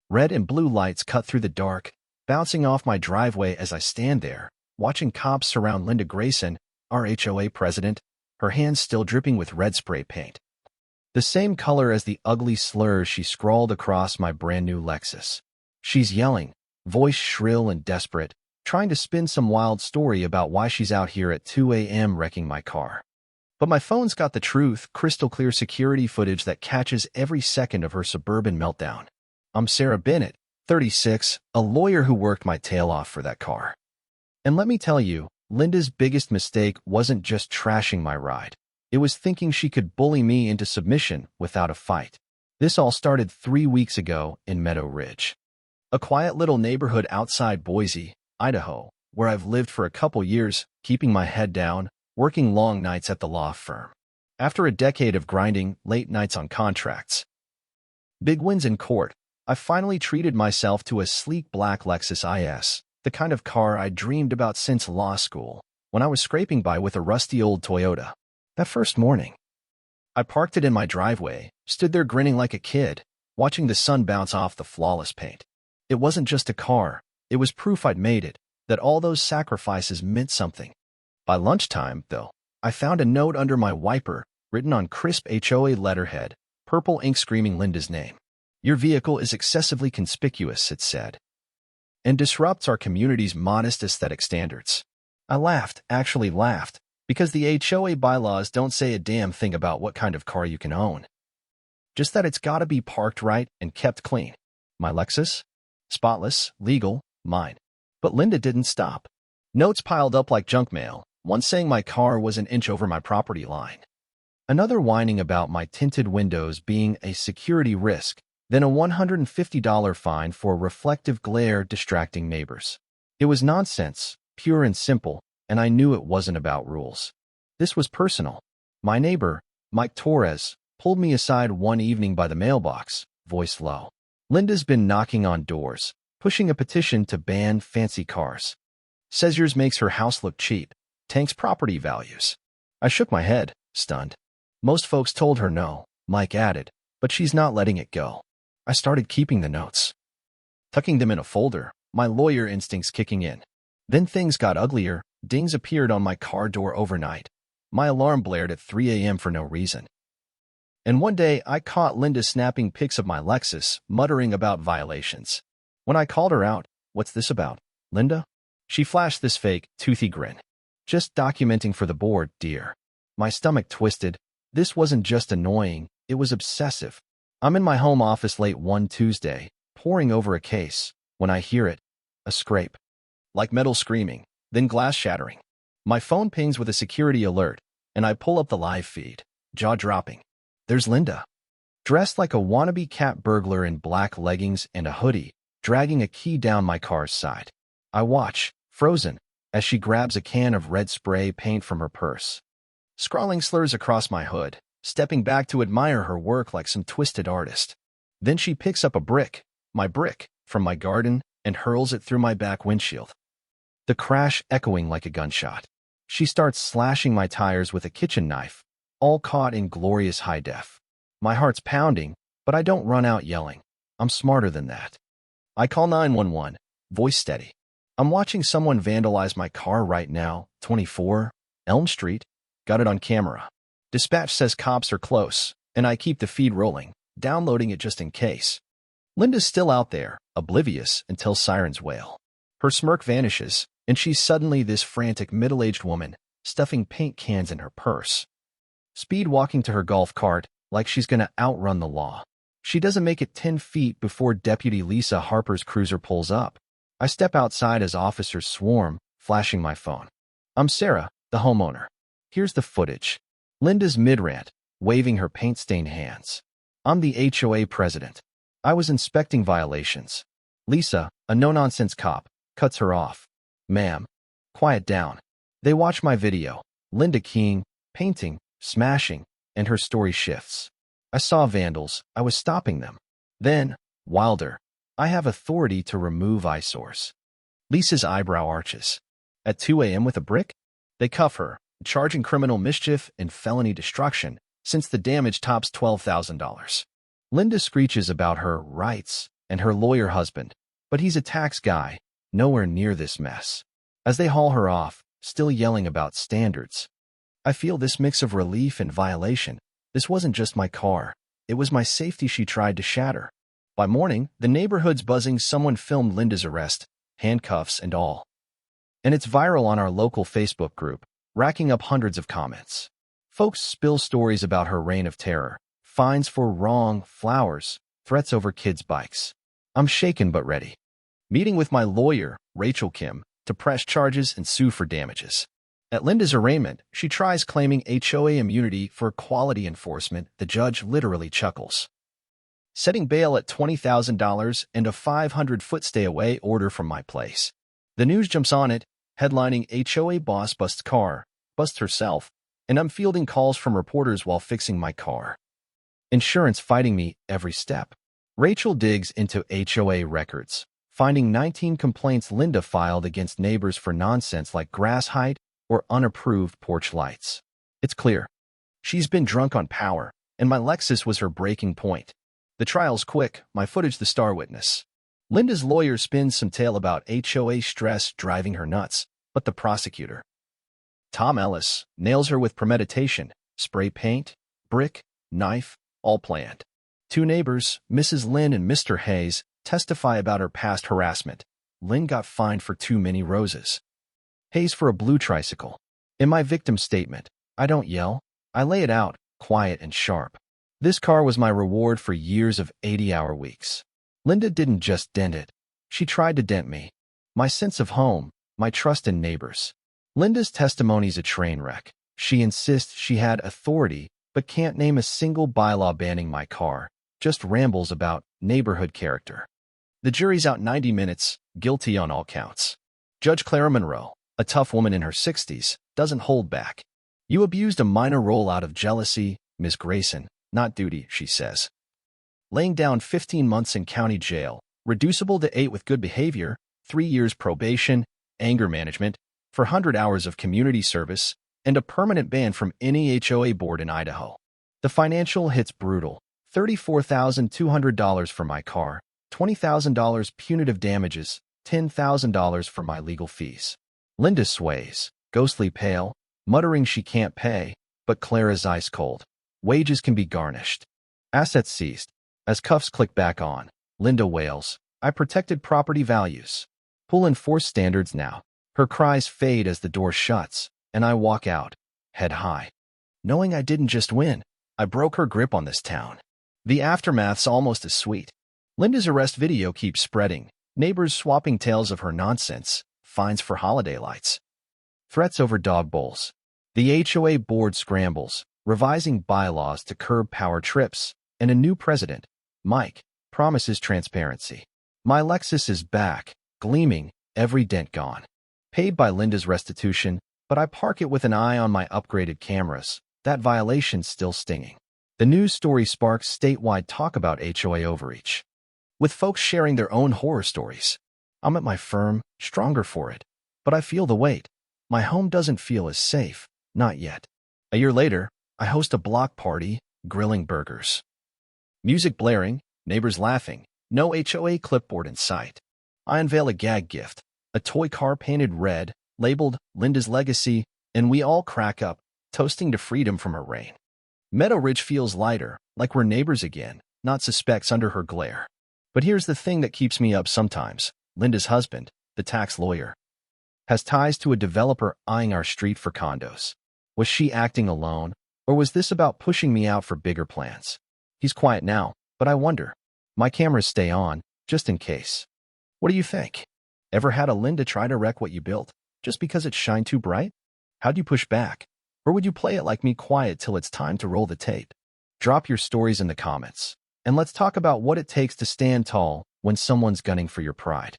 Red and blue lights cut through the dark, bouncing off my driveway as I stand there, watching cops surround Linda Grayson, our HOA president, her hands still dripping with red spray paint. The same color as the ugly slurs she scrawled across my brand-new Lexus. She's yelling, voice shrill and desperate, trying to spin some wild story about why she's out here at 2 a.m. wrecking my car. But my phone's got the truth, crystal-clear security footage that catches every second of her suburban meltdown. I'm Sarah Bennett, 36, a lawyer who worked my tail off for that car. And let me tell you, Linda's biggest mistake wasn't just trashing my ride. It was thinking she could bully me into submission without a fight. This all started 3 weeks ago in Meadow Ridge, a quiet little neighborhood outside Boise, Idaho, where I've lived for a couple years, keeping my head down, working long nights at the law firm. After a decade of grinding late nights on contracts, big wins in court, I finally treated myself to a sleek black Lexus IS, the kind of car I dreamed about since law school, when I was scraping by with a rusty old Toyota. That first morning, I parked it in my driveway, stood there grinning like a kid, watching the sun bounce off the flawless paint. It wasn't just a car, it was proof I'd made it, that all those sacrifices meant something. By lunchtime, though, I found a note under my wiper, written on crisp HOA letterhead, purple ink screaming Linda's name. Your vehicle is excessively conspicuous, it said, and disrupts our community's modest aesthetic standards. I laughed, actually laughed, because the HOA bylaws don't say a damn thing about what kind of car you can own. Just that it's gotta be parked right and kept clean. My Lexus? Spotless, legal, mine. But Linda didn't stop. Notes piled up like junk mail, one saying my car was an inch over my property line, another whining about my tinted windows being a security risk, then a $150 fine for reflective glare distracting neighbors. It was nonsense, pure and simple, and I knew it wasn't about rules. This was personal. My neighbor, Mike Torres, pulled me aside one evening by the mailbox, voice low. Linda's been knocking on doors, pushing a petition to ban fancy cars. Says yours makes her house look cheap, tanks property values. I shook my head, stunned. Most folks told her no, Mike added, but she's not letting it go. I started keeping the notes, tucking them in a folder, my lawyer instincts kicking in. Then things got uglier. Dings appeared on my car door overnight. My alarm blared at 3 a.m. for no reason. And one day, I caught Linda snapping pics of my Lexus, muttering about violations. When I called her out, "What's this about, Linda?" she flashed this fake, toothy grin. "Just documenting for the board, dear." My stomach twisted. This wasn't just annoying, it was obsessive. I'm in my home office late one Tuesday, poring over a case, when I hear it. A scrape. Like metal screaming, then glass shattering. My phone pings with a security alert, and I pull up the live feed, jaw dropping. There's Linda, dressed like a wannabe cat burglar in black leggings and a hoodie, dragging a key down my car's side. I watch, frozen, as she grabs a can of red spray paint from her purse, scrawling slurs across my hood, stepping back to admire her work like some twisted artist. Then she picks up a brick, my brick, from my garden and hurls it through my back windshield, the crash echoing like a gunshot. She starts slashing my tires with a kitchen knife, all caught in glorious high def. My heart's pounding, but I don't run out yelling. I'm smarter than that. I call 911, voice steady. I'm watching someone vandalize my car right now, 24, Elm Street. Got it on camera. Dispatch says cops are close, and I keep the feed rolling, downloading it just in case. Linda's still out there, oblivious until sirens wail. Her smirk vanishes, and she's suddenly this frantic middle-aged woman, stuffing paint cans in her purse, speed walking to her golf cart like she's gonna outrun the law. She doesn't make it 10 feet before Deputy Lisa Harper's cruiser pulls up. I step outside as officers swarm, flashing my phone. I'm Sarah, the homeowner. Here's the footage. Linda's mid-rant, waving her paint-stained hands. I'm the HOA president. I was inspecting violations. Lisa, a no-nonsense cop, cuts her off. Ma'am, quiet down. They watch my video. Linda keying, painting, smashing, and her story shifts. I saw vandals. I was stopping them. Then, wilder. I have authority to remove eyesores. Lisa's eyebrow arches. At 2 a.m. with a brick? They cuff her, charging criminal mischief and felony destruction, since the damage tops $12,000. Linda screeches about her rights, and her lawyer husband, but he's a tax guy, nowhere near this mess. As they haul her off, still yelling about standards, I feel this mix of relief and violation. This wasn't just my car. It was my safety she tried to shatter. By morning, the neighborhood's buzzing. Someone filmed Linda's arrest, handcuffs and all. And it's viral on our local Facebook group, racking up hundreds of comments. Folks spill stories about her reign of terror, fines for wrong, flowers, threats over kids' bikes. I'm shaken but ready. Meeting with my lawyer, Rachel Kim, to press charges and sue for damages. At Linda's arraignment, she tries claiming HOA immunity for quality enforcement. The judge literally chuckles, setting bail at $20,000 and a 500-foot stay-away order from my place. The news jumps on it, headlining HOA boss busts car, busts herself, and I'm fielding calls from reporters while fixing my car. Insurance fighting me every step. Rachel digs into HOA records, finding 19 complaints Linda filed against neighbors for nonsense like grass height or unapproved porch lights. It's clear. She's been drunk on power, and my Lexus was her breaking point. The trial's quick, my footage the star witness. Linda's lawyer spins some tale about HOA stress driving her nuts, but the prosecutor, Tom Ellis, nails her with premeditation, spray paint, brick, knife, all planned. Two neighbors, Mrs. Lynn and Mr. Hayes, testify about her past harassment. Lynn got fined for too many roses, Hayes for a blue tricycle. In my victim statement, I don't yell, I lay it out, quiet and sharp. This car was my reward for years of 80-hour weeks. Linda didn't just dent it. She tried to dent me. My sense of home, my trust in neighbors. Linda's testimony's a train wreck. She insists she had authority, but can't name a single bylaw banning my car, just rambles about neighborhood character. The jury's out 90 minutes, guilty on all counts. Judge Clara Monroe, a tough woman in her 60s, doesn't hold back. You abused a minor role out of jealousy, Ms. Grayson, not duty, she says. Laying down 15 months in county jail, reducible to 8 with good behavior, 3 years probation, anger management, for 100 hours of community service, and a permanent ban from any HOA board in Idaho. The financial hit's brutal. $34,200 for my car, $20,000 punitive damages, $10,000 for my legal fees. Linda sways, ghostly pale, muttering she can't pay, but Clara's ice cold. Wages can be garnished. Assets seized. As cuffs click back on, Linda wails, I protected property values. We'll enforce standards now. Her cries fade as the door shuts, and I walk out, head high. Knowing I didn't just win, I broke her grip on this town. The aftermath's almost as sweet. Linda's arrest video keeps spreading, neighbors swapping tales of her nonsense, fines for holiday lights, threats over dog bowls. The HOA board scrambles, revising bylaws to curb power trips, and a new president, Mike, promises transparency. My Lexus is back, gleaming, every dent gone. Paid by Linda's restitution, but I park it with an eye on my upgraded cameras, that violation's still stinging. The news story sparks statewide talk about HOA overreach, with folks sharing their own horror stories. I'm at my firm, stronger for it, but I feel the weight. My home doesn't feel as safe, not yet. A year later, I host a block party, grilling burgers. Music blaring, neighbors laughing, no HOA clipboard in sight. I unveil a gag gift, a toy car painted red, labeled Linda's Legacy, and we all crack up, toasting to freedom from her reign. Meadow Ridge feels lighter, like we're neighbors again, not suspects under her glare. But here's the thing that keeps me up sometimes. Linda's husband, the tax lawyer, has ties to a developer eyeing our street for condos. Was she acting alone, or was this about pushing me out for bigger plans? He's quiet now, but I wonder. My cameras stay on, just in case. What do you think? Ever had a Linda try to wreck what you built, just because it shined too bright? How'd you push back? Or would you play it like me, quiet till it's time to roll the tape? Drop your stories in the comments, and let's talk about what it takes to stand tall when someone's gunning for your pride.